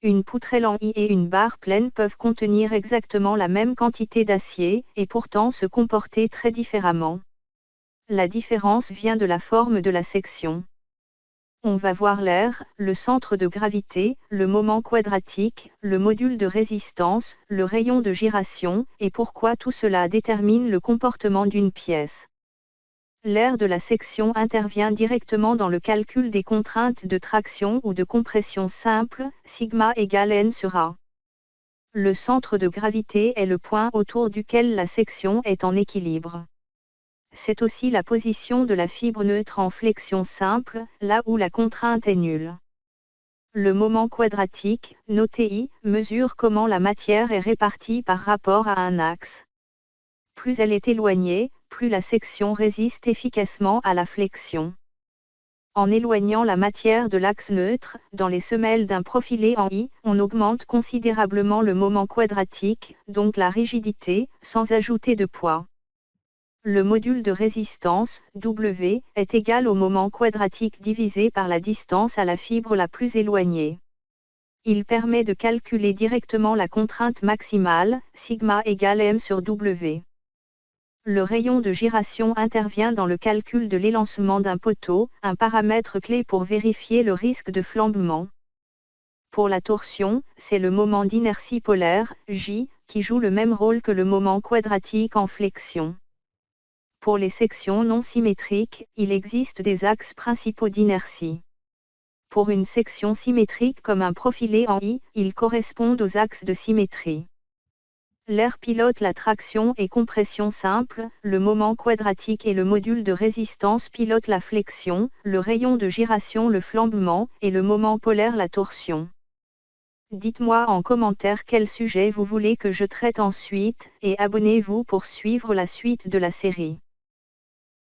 Une poutrelle en I et une barre pleine peuvent contenir exactement la même quantité d'acier, et pourtant se comporter très différemment. La différence vient de la forme de la section. On va voir l'air, le centre de gravité, le moment quadratique, le module de résistance, le rayon de gyration, et pourquoi tout cela détermine le comportement d'une pièce. L'air de la section intervient directement dans le calcul des contraintes de traction ou de compression simple, sigma égale n sur A. Le centre de gravité est le point autour duquel la section est en équilibre. C'est aussi la position de la fibre neutre en flexion simple, là où la contrainte est nulle. Le moment quadratique, noté I, mesure comment la matière est répartie par rapport à un axe. Plus elle est éloignée, plus la section résiste efficacement à la flexion. En éloignant la matière de l'axe neutre, dans les semelles d'un profilé en I, on augmente considérablement le moment quadratique, donc la rigidité, sans ajouter de poids. Le module de résistance, W, est égal au moment quadratique divisé par la distance à la fibre la plus éloignée. Il permet de calculer directement la contrainte maximale, sigma égale m sur W. Le rayon de gyration intervient dans le calcul de l'élancement d'un poteau, un paramètre clé pour vérifier le risque de flambement. Pour la torsion, c'est le moment d'inertie polaire, J, qui joue le même rôle que le moment quadratique en flexion. Pour les sections non symétriques, il existe des axes principaux d'inertie. Pour une section symétrique comme un profilé en I, ils correspondent aux axes de symétrie. L'air pilote la traction et compression simple, le moment quadratique et le module de résistance pilotent la flexion, le rayon de gyration le flambement, et le moment polaire la torsion. Dites-moi en commentaire quel sujet vous voulez que je traite ensuite, et abonnez-vous pour suivre la suite de la série.